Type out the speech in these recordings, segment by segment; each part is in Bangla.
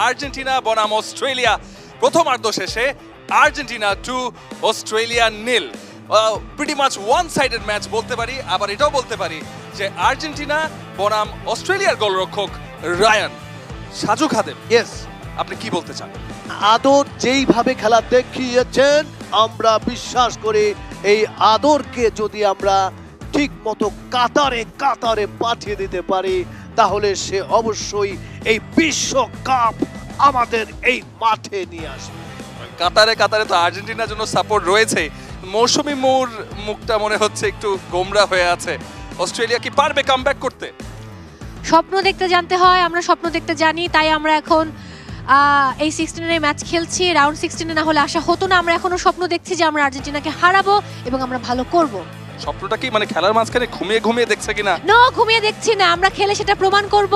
আর্জেন্টিনা বনাম অস্ট্রেলিয়া। প্রথমার্ধ শেষে Argentina 2 Australia 0। Pretty much one sided match বলতে পারি, আবার এটাও বলতে পারি যে আর্জেন্টিনা বনাম অস্ট্রেলিয়ার গোলরক্ষক রায়ান। সাজু খাদেম, ইয়েস, আপনি কি বলতে চান? আদর যেইভাবে খেলা দেখিয়েছেন আমরা বিশ্বাস করি এই আদরকে যদি আমরা ঠিক মতো কাতারে কাতারে পাঠিয়ে দিতে পারি তাহলে সে অবশ্যই এই বিশ্বকাপ আমাদের এই মাঠে নিয়ে আসবে। কাতারে কাতারে তো আর্জেন্টিনার জন্য সাপোর্ট রয়েছে। মৌসুমী মুর মুখটা মনে হচ্ছে একটু গোমরা হয়ে আছে। অস্ট্রেলিয়া কি পারবে কামব্যাক করতে? স্বপ্ন দেখতে জানতে হয়, আমরা স্বপ্ন দেখতে জানি, তাই আমরা এখন এই 16 ম্যাচ খেলছি। রাউন্ড 16 না হলে আশা হতো না। আমরা এখনো স্বপ্ন দেখছি যে আমরা আর্জেন্টিনাকে হারাবো এবং আমরা ভালো করব। স্বপ্নটা কি মানে খেলার মাঝখানে ঘুমিয়ে ঘুমিয়ে দেখছে কিনা? না, ঘুমিয়ে দেখছি না, আমরা খেলে সেটা প্রমাণ করব।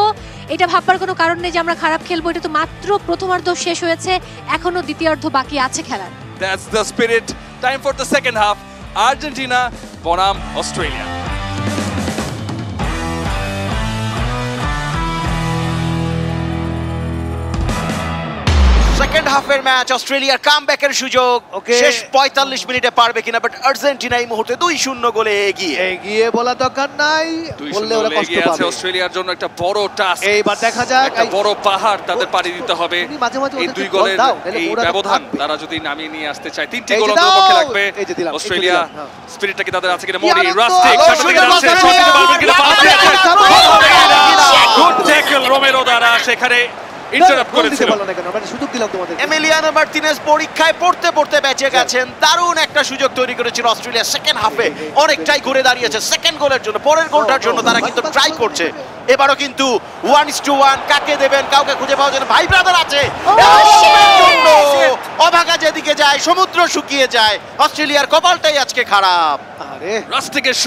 এটা ভাববার কোনো কারণ নেই যে আমরা খারাপ খেলবো। এটা তো মাত্র প্রথমার্ধ শেষ হয়েছে, এখনো দ্বিতীয়ার্ধ বাকি আছে খেলার। That's the spirit. Time for the second half. Argentina বনাম অস্ট্রেলিয়া। সেকেন্ড হাফের ম্যাচ, অস্ট্রেলিয়ার কামব্যাকের সুযোগ। শেষ 45 মিনিটে পারবে কিনা, বাট আর্জেন্টিনা এই মুহূর্তে 2-0 গোলে এগিয়ে বলা দরকার নাই, বললে ওরা কষ্ট পাবে। অস্ট্রেলিয়ার জন্য একটা বড় টাস্ক। এইবার দেখা যাক, একটা বড় পাহাড় তাদের পাড়ি দিতে হবে। এই দুই গোলের এই ব্যবধান তারা যদি নামিয়ে নিয়ে আসতে চায়, 3টি গোল অন্তত পক্ষে লাগবে। অস্ট্রেলিয়া স্পিরিটটা কি তাদের আছে কিনা? মরি রাস্টিক গুড ট্যাকল রোমেরো দ্বারা সেখানে ইন্টারাপ্ট করেছিল। এমিলিয়ানো মার্টিনেজ পরীক্ষায় পড়তে পড়তে বেঁচে গেছেন। দারুণ একটা সুযোগ তৈরি করেছিল অস্ট্রেলিয়া সেকেন্ড হাফে, অনেকটাই ঘুরে দাঁড়িয়েছে সেকেন্ড গোলের জন্য। পরের গোলটার জন্য তারা কিন্তু ট্রাই করছে। এবারও কিন্তু 1:1 কাকে দেবেন, কাউকে খুঁজে পাওয়া যায় না। ভাই ব্রাদার আছে, অভাগা যেদিকে যায় সমুদ্র শুকিয়ে যায়। অস্ট্রেলিয়ার কপালটাই আজকে খারাপ। আরে রাস্টিকের